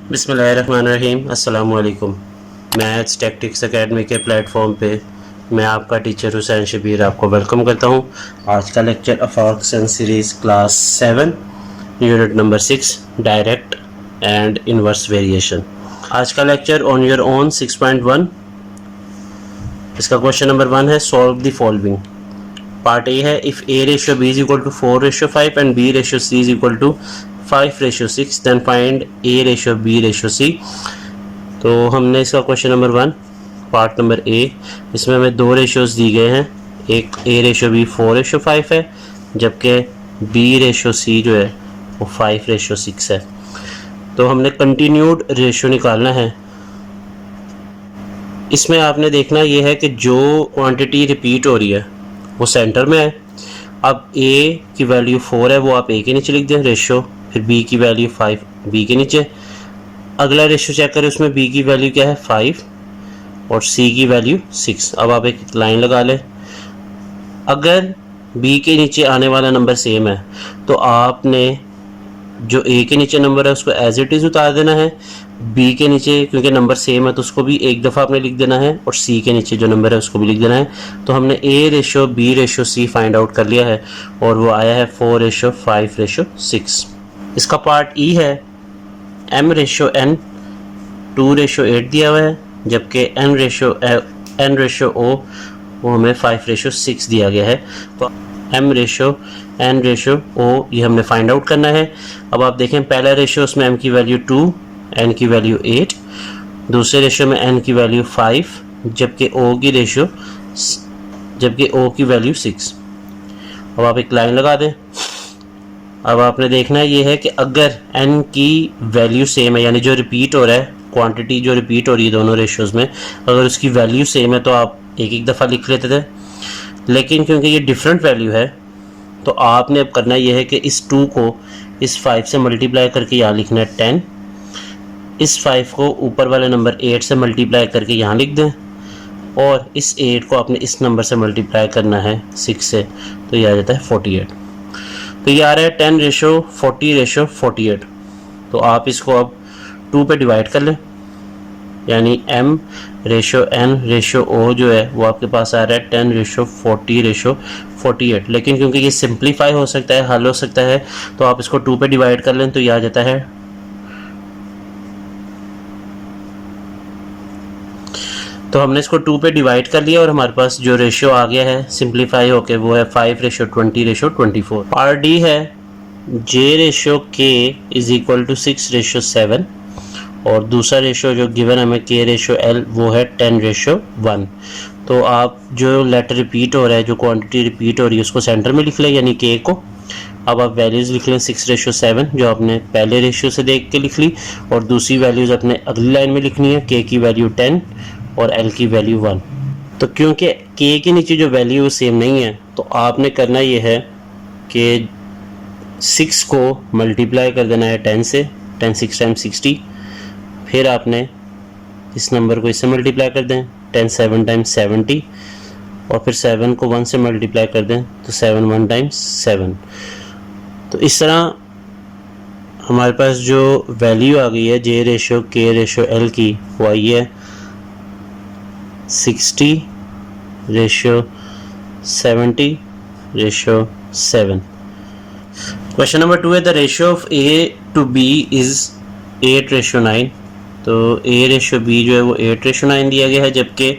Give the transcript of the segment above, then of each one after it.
बिस्मिल्लाहिर्रहमानिर्रहीम। अस्सलामुअलैकुम। Maths tactics academy के प्लेटफॉर्म पे मैं आपका टीचर हुसैन शबीर आपको वेलकम करता हूँ। आज का लेक्चर अफॉक्सन series class 7 unit number 6 direct and inverse variation. आज का लेक्चर ऑन योर ओन 6.1। इसका क्वेश्चन नंबर 1 है solve the following. Part A है if A ratio B is equal to 4:5 and B ratio C is equal to 5:6 then find A ratio B ratio C. तो हमने इसका question number 1 part number A, इसमें हमें दो ratios दी गए हैं। एक ए रेशियो बी 4:5 है, जबकि बी रेशियो सी जो है वो 5:6 है। तो हमने कंटिन्यूड रेशियो निकालना है। इसमें आपने देखना ये है कि जो क्वांटिटी रिपीट हो रही है वो सेंटर में है। अब ए की वैल्यू 4 है, वो आप ए के नीचे लिख दें रेशियो, फिर बी की वैल्यू 5 बी के नीचे। अगला रेशियो चेक करें, उसमें बी की वैल्यू क्या है 5 और सी की वैल्यू 6। अब आप एक लाइन लगा लें। अगर बी के नीचे आने वाला नंबर सेम है तो आपने जो ए के नीचे नंबर है उसको एज इट इज़ उतार देना है। बी के नीचे क्योंकि नंबर सेम है तो उसको भी एक दफ़ा आपने लिख देना है, और सी के नीचे जो नंबर है उसको भी लिख देना है। तो हमने A ratio B ratio C find out कर लिया है और वो आया है 4:5:6। इसका पार्ट ई है एम रेशियो एन 2:8 दिया हुआ है, जबकि एन रेशियो ओ वो हमें 5:6 दिया गया है। तो एम रेशियो एन रेशियो ओ ये हमने फाइंड आउट करना है। अब आप देखें पहला रेशियो उसमें एम की वैल्यू 2 एन की वैल्यू 8, दूसरे रेशियो में एन की वैल्यू 5 जबकि ओ की वैल्यू 6। अब आप एक लाइन लगा दें। अब आपने देखना ये है कि अगर एन की वैल्यू सेम है, यानी जो रिपीट हो रहा है क्वांटिटी जो रिपीट हो रही है दोनों रेशियोज़ में, अगर उसकी वैल्यू सेम है तो आप एक एक दफ़ा लिख लेते थे। लेकिन क्योंकि ये डिफरेंट वैल्यू है तो आपने अब करना यह है कि इस 2 को इस 5 से मल्टीप्लाई करके यहाँ लिखना है 10, इस 5 को ऊपर वाले नंबर 8 से मल्टीप्लाई करके यहाँ लिख दें, और इस 8 को आपने इस नंबर से मल्टीप्लाई करना है 6 से, तो ये आ जाता है 48। तो ये आ रहा है 10:40:48। तो आप इसको अब 2 पे डिवाइड कर लें, यानी m ratio n ratio o जो है वो आपके पास आ रहा है 10:40:48। लेकिन क्योंकि ये सिंप्लीफाई हो सकता है, हल हो सकता है, तो आप इसको 2 पे डिवाइड कर लें तो ये आ जाता है। तो हमने इसको 2 पे डिवाइड कर लिया और हमारे पास जो रेशियो आ गया है सिंप्लीफाई होके वो है 5:20:24। पार्ट डी है जे रेशियो के इज इक्वल टू 6:7, और दूसरा रेशियो जो गिवन हमें के रेशियो एल वो है 10:1। तो आप जो लेटर रिपीट हो रहा है, जो क्वांटिटी रिपीट हो रही है उसको सेंटर में लिख लें, यानी के को। अब आप वैल्यूज़ लिख लें 6:7 जो आपने पहले रेशियो से देख के लिख ली, और दूसरी वैल्यूज़ अपने अगली लाइन में लिखनी है। के की वैल्यू 10 और एल की वैल्यू 1। तो क्योंकि के के नीचे जो वैल्यू सेम नहीं है तो आपने करना ये है कि 6 को मल्टीप्लाई कर देना है 10 से, 10 6 टाइम्स 60। फिर आपने इस नंबर को इससे मल्टीप्लाई कर दें 10 7 टाइम्स 70, और फिर 7 को 1 से मल्टीप्लाई कर दें तो 7 1 टाइम्स 7। तो इस तरह हमारे पास जो वैल्यू आ गई है J ratio K ratio L की वो आई है 60:70:7। क्वेश्चन नंबर 2 है the ratio of A to B is 8:9। तो ए रेशियो बी जो है वो 8:9 दिया गया है, जबकि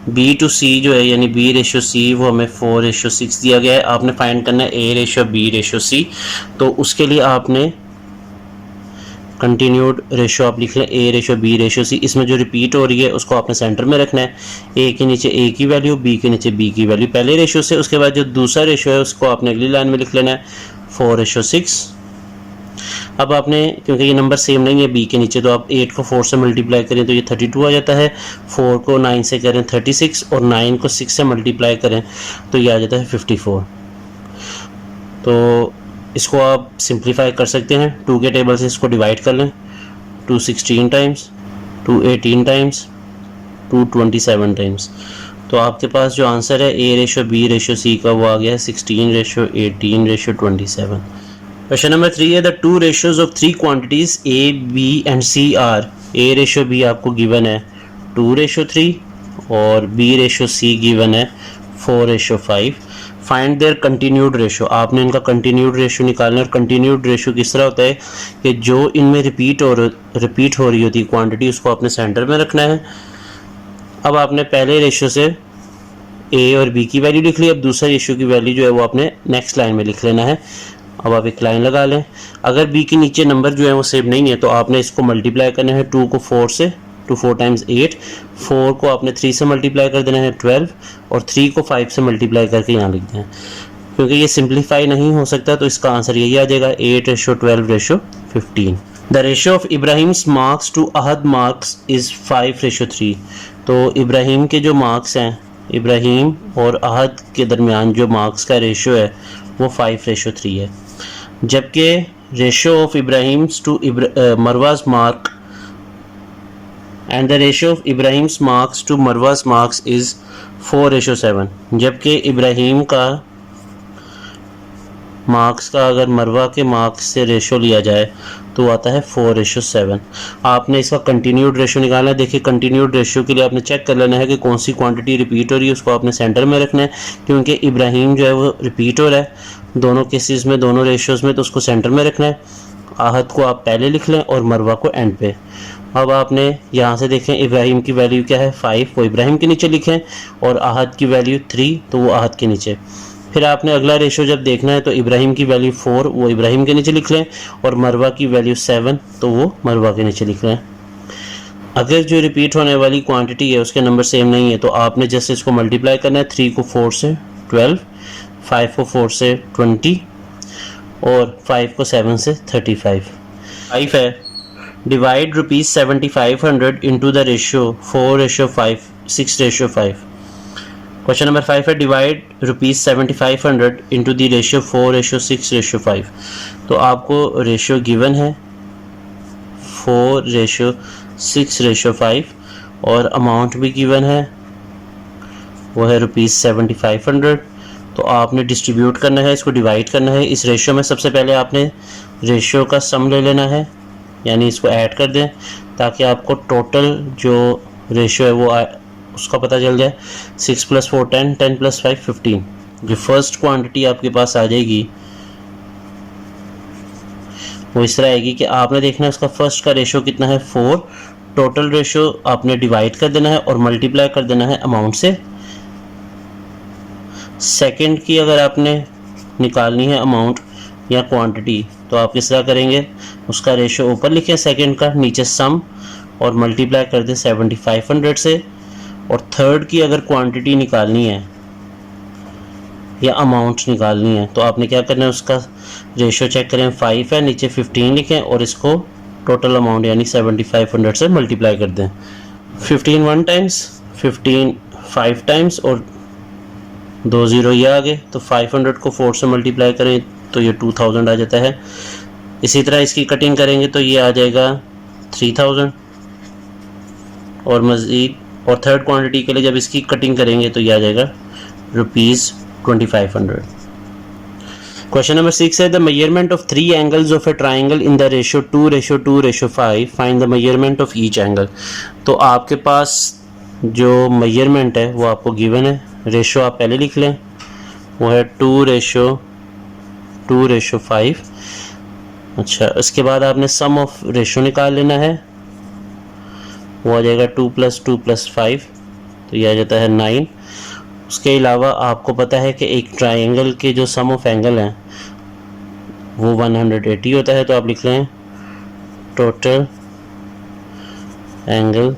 बी टू सी जो है यानी बी रेशियो सी वो हमें 4:6 दिया गया है। आपने फाइंड करना है A ratio B ratio C. तो उसके लिए आपने कंटिन्यूड रेशियो आप लिख लें A ratio B ratio C. इसमें जो रिपीट हो रही है उसको आपने सेंटर में रखना है। ए के नीचे ए की वैल्यू, बी के नीचे बी की वैल्यू पहले रेशियो से। उसके बाद जो दूसरा रेशियो है उसको आपने अगली लाइन में लिख लेना है 4:6। अब आपने क्योंकि ये नंबर सेम नहीं है बी के नीचे, तो आप 8 को 4 से मल्टीप्लाई करें तो ये 32 आ जाता है। 4 को 9 से करें 36, और 9 को 6 से मल्टीप्लाई करें तो ये आ जाता है 54। तो इसको आप सिंप्लीफाई कर सकते हैं। 2 के टेबल से इसको डिवाइड कर लें, 2 16 टाइम्स, 2 18 टाइम्स, 2 27 टाइम्स। तो आपके पास जो आंसर है A ratio B ratio C का वो आ गया है 16:18:27। क्वेश्चन नंबर 3 है the two ratios of three quantities A B and C are. A ratio B आपको गिवन है 2:3 और बी रेशियो सी गिवन है 4:5। Find their continued ratio. आपने इनका कंटिन्यूड रेशियो निकालना है। और कंटिन्यूड रेशियो किस तरह होता है कि जो इनमें रिपीट हो रही होती है क्वांटिटी, उसको आपने सेंटर में रखना है। अब आपने पहले रेशियो से ए और बी की वैल्यू लिख ली। अब दूसरा रेशियो की वैल्यू जो है वो आपने नेक्स्ट लाइन में लिख लेना है। अब आप एक लाइन लगा लें। अगर बी के नीचे नंबर जो है वो सेम नहीं है तो आपने इसको मल्टीप्लाई करना है 2 को 4 से, 2 4 टाइम्स 8, 4 को आपने 3 से मल्टीप्लाई कर देना है 12 और 3 को 5 से मल्टीप्लाई करके यहाँ लिख दें। क्योंकि ये सिंप्लीफाई नहीं हो सकता तो इसका आंसर यही आ जाएगा 8:12:15। The ratio of Ibrahim's marks to Ahad marks is 5:3। तो इब्राहिम के जो मार्क्स हैं, इब्राहिम और अहद के दरमियान जो मार्क्स का रेशियो है वो 5:3 है। जबकि ratio of Ibrahim's to Marwa's mark and the ratio of Ibrahim's marks to Marwa's marks is 4:7। जबकि इब्राहिम का मार्क्स का अगर मरवा के मार्क्स से रेशो लिया जाए तो आता है 4:7। आपने इसका कंटिन्यूड रेशो निकालना है। देखिए कंटिन्यूड रेशो के लिए आपने चेक कर लेना है कि कौन सी क्वांटिटी रिपीट हो रही है, उसको आपने सेंटर में रखना है। क्योंकि इब्राहिम जो है वो रिपीट हो रहा है दोनों केसेस में, दोनों रेशियोज़ में, तो उसको सेंटर में रखना है। आहद को आप पहले लिख लें और मरवा को एंड पे। अब आपने यहाँ से देखें इब्राहिम की वैल्यू क्या है 5, वो इब्राहिम के नीचे लिखें, और आहद की वैल्यू 3 तो वो आहद के नीचे। फिर आपने अगला रेशो जब देखना है तो इब्राहिम की वैल्यू 4 वो इब्राहिम के नीचे लिख लें, और मरवा की वैल्यू 7 तो वो मरवा के नीचे लिख लें। अगर जो रिपीट होने वाली क्वांटिटी है उसके नंबर सेम नहीं है तो आपने जैसे इसको मल्टीप्लाई करना है। 3 को 4 से 12, 5 को 4 से 20 और 5 को 7 से 35। 5 है divide ₹7500 into the ratio 4:5 6:5। Question number 5 है डिवाइड ₹7500 इंटू द रेशियो 4:6:5। तो आपको रेशियो गिवन है 4:6:5 और अमाउंट भी गिवन है वो है ₹7500। तो आपने डिस्ट्रीब्यूट करना है, इसको डिवाइड करना है। इस रेशियो में सबसे पहले आपने रेशियो का सम ले लेना है, यानी इसको ऐड कर दें ताकि आपको टोटल जो रेशियो है वो उसका पता चल जाए। 6 + 4 10, 10 + 5 15। जो फर्स्ट क्वांटिटी आपके पास आ जाएगी वो इस तरह आएगी कि आपने देखना है उसका फर्स्ट का रेशियो कितना है 4। टोटल रेशियो आपने डिवाइड कर देना है और मल्टीप्लाई कर देना है अमाउंट से। सेकंड की अगर आपने निकालनी है अमाउंट या क्वांटिटी तो आप किस तरह करेंगे, उसका रेशियो ऊपर लिखें सेकंड का, नीचे सम और मल्टीप्लाई कर दें 7500 से। और थर्ड की अगर क्वांटिटी निकालनी है या अमाउंट निकालनी है तो आपने क्या करना है, उसका रेशियो चेक करें 5 है, नीचे 15 लिखें और इसको टोटल अमाउंट यानी 7500 से मल्टीप्लाई कर दें। 15 1 टाइम्स, 15 5 टाइम्स और 2 0 ये आ गए। तो 500 को 4 से मल्टीप्लाई करें तो ये 2000 आ जाता है। इसी तरह इसकी कटिंग करेंगे तो ये आ जाएगा 3000 और मज़ीद। और थर्ड क्वांटिटी के लिए जब इसकी कटिंग करेंगे तो ये आ जाएगा ₹2500। क्वेश्चन नंबर 6 है the measurement of 3 angles of A triangle in the ratio 2:2:5 find the measurement of each angle. तो आपके पास जो मेजरमेंट है वो आपको गिवन है। रेशियो आप पहले लिख लें, वो है 2:2:5। अच्छा, उसके बाद आपने सम ऑफ रेशियो निकाल लेना है, वो आ जाएगा 2 + 2 + 5 तो यह आ जाता है 9। उसके अलावा आपको पता है कि एक ट्राइंगल के जो सम ऑफ एंगल हैं वो 180 होता है। तो आप लिख लें total angle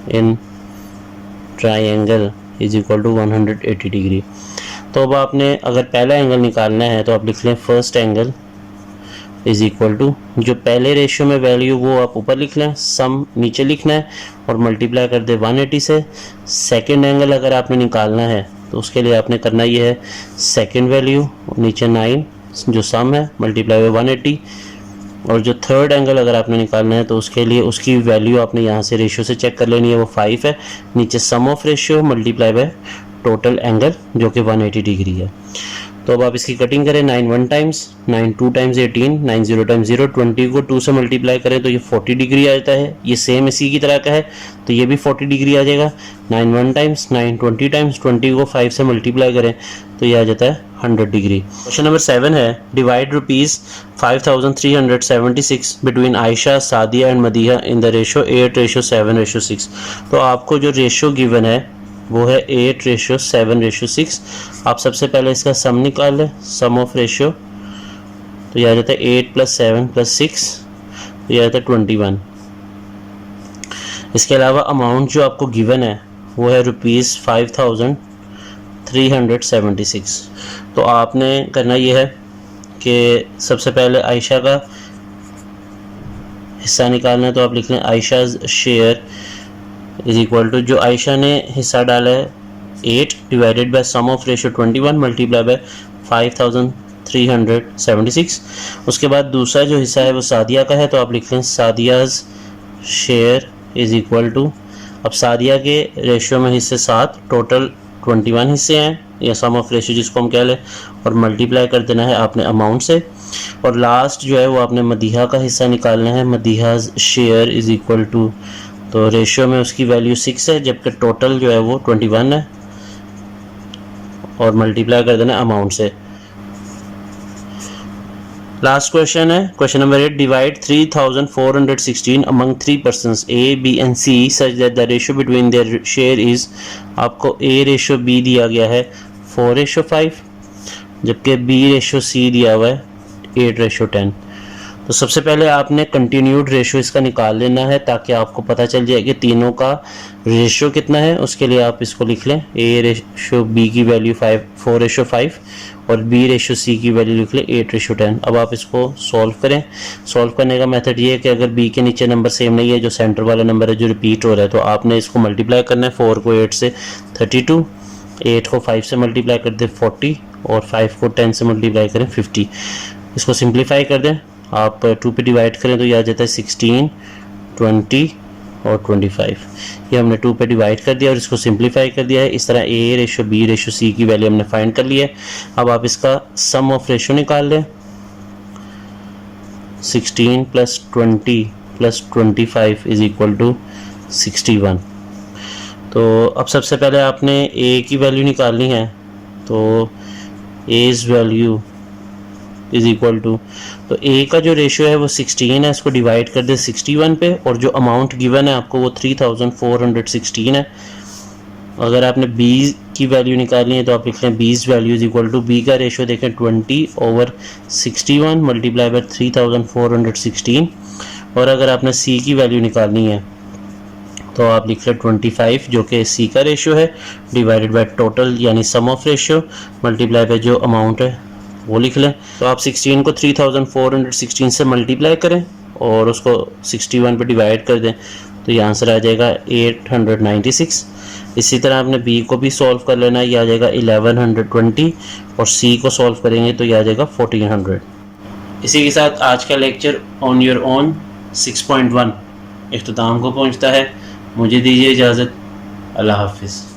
in triangle is equal to 180 degree. तो अब आपने अगर पहला एंगल निकालना है तो आप लिख लें first angle is equal to जो पहले रेशियो में वैल्यू वो आप ऊपर लिख लें, सम नीचे लिखना है और मल्टीप्लाई कर दे 180 से। सेकंड एंगल अगर आपने निकालना है तो उसके लिए आपने करना ये है सेकंड वैल्यू नीचे 9 जो सम है मल्टीप्लाई बाय 180। और जो थर्ड एंगल अगर आपने निकालना है तो उसके लिए उसकी वैल्यू आपने यहाँ से रेशियो से चेक कर लेनी है, वो 5 है, नीचे sum of ratio multiply by total angle जो कि 180 डिग्री है। तो अब आप इसकी कटिंग करें 9 1 टाइम्स, 9 2 टाइम्स 18, 9 0 टाइम्स 0, 20 को 2 से मल्टीप्लाई करें तो ये 40 डिग्री आ जाता है। ये सेम इसी की तरह का है तो ये भी 40 डिग्री आ जाएगा। 9 1 टाइम्स, 9 20 टाइम्स, 20 को 5 से मल्टीप्लाई करें तो ये आ जाता है 100 डिग्री। क्वेश्चन नंबर 7 है divide ₹5376 between Ayesha, Sadia and Madiha in the ratio 8:7:6। तो आपको जो रेशो गिवन है वो है 8:7:6। आप सबसे पहले इसका सम निकाल लें, सम ऑफ रेशियो, तो यह आ जाता है 8 + 7 + 6, तो यह आता है 21। इसके अलावा अमाउंट जो आपको गिवन है वो है ₹5376। तो आपने करना ये है कि सबसे पहले आयशा का हिस्सा निकालना है, तो आप लिख लें Ayesha share is equal to, जो आयशा ने हिस्सा डाला है 8 divided by sum of ratio 21 multiply by 5376। उसके बाद दूसरा जो हिस्सा है वो सादिया का है, तो आप लिख लें सादियाज शेयर इज इक्वल टू, अब सादिया के रेशियो में हिस्से 7, टोटल 21 हिस्से हैं या सम ऑफ रेशियो जिसको हम कह लें, और मल्टीप्लाई कर देना है आपने अमाउंट से। और लास्ट जो है वो आपने मदीहा का हिस्सा निकालना है, मदीहाज शेयर इज इक्वल टू, तो रेशियो में उसकी वैल्यू 6 है जबकि टोटल जो है वो 21 है, और मल्टीप्लाई कर देना अमाउंट से। लास्ट क्वेश्चन है question number 8, divide 3416 among 3 persons A B and C such that the ratio between their share is, आपको ए रेशियो बी दिया गया है 4:5 जबकि बी रेशियो सी दिया हुआ है 8:10। तो सबसे पहले आपने कंटिन्यूड रेशियो इसका निकाल लेना है ताकि आपको पता चल जाए कि तीनों का रेशियो कितना है। उसके लिए आप इसको लिख लें, ए रेशियो बी की वैल्यू 4:5 और बी रेशियो सी की वैल्यू लिख लें 8:10। अब आप इसको सॉल्व करें। सॉल्व करने का मेथड ये है कि अगर बी के नीचे नंबर सेम नहीं है, जो सेंटर वाला नंबर है जो रिपीट हो रहा है, तो आपने इसको मल्टीप्लाई करना है। 4 को 8 से 32, 8 को 5 से मल्टीप्लाई कर दें 40, और 5 को 10 से मल्टीप्लाई करें 50। इसको सिंप्लीफाई कर दें, आप 2 पे डिवाइड करें तो यह आ जाता है 16, 20 और 25। ये हमने 2 पे डिवाइड कर दिया और इसको सिंप्लीफाई कर दिया है। इस तरह A ratio B ratio C की वैल्यू हमने फाइंड कर ली है। अब आप इसका सम ऑफ रेशियो निकाल लें, 16 + 20 + 25 इज इक्वल टू 61। तो अब सबसे पहले आपने ए की वैल्यू निकालनी है, तो A's value is equal to, तो ए का जो रेशियो है वो 16 है, इसको डिवाइड कर दे 61 पे, और जो अमाउंट गिवन है आपको वो 3416 है। अगर आपने बी की वैल्यू निकालनी है तो आप लिख लें B's value is equal to, B का रेशियो देखें 20/61 मल्टीप्लाई बाय 3416। और अगर आपने सी की वैल्यू निकालनी है तो आप लिख लें 25 जो कि सी का रेशियो है, डिवाइडेड बाय टोटल यानी सम ऑफ रेशियो मल्टीप्लाई बाय जो अमाउंट है वो लिख लें। तो आप 16 को 3416 से मल्टीप्लाई करें और उसको 61 पे डिवाइड कर दें तो ये आंसर आ जाएगा 896। इसी तरह आपने बी को भी सॉल्व कर लेना है, ये आ जाएगा 1120, और सी को सॉल्व करेंगे तो ये आ जाएगा 1400। इसी के साथ आज का लेक्चर ऑन योर ओन 6.1 इख्तिताम को पहुंचता है। मुझे दीजिए इजाज़त। अल्लाह हाफिज़।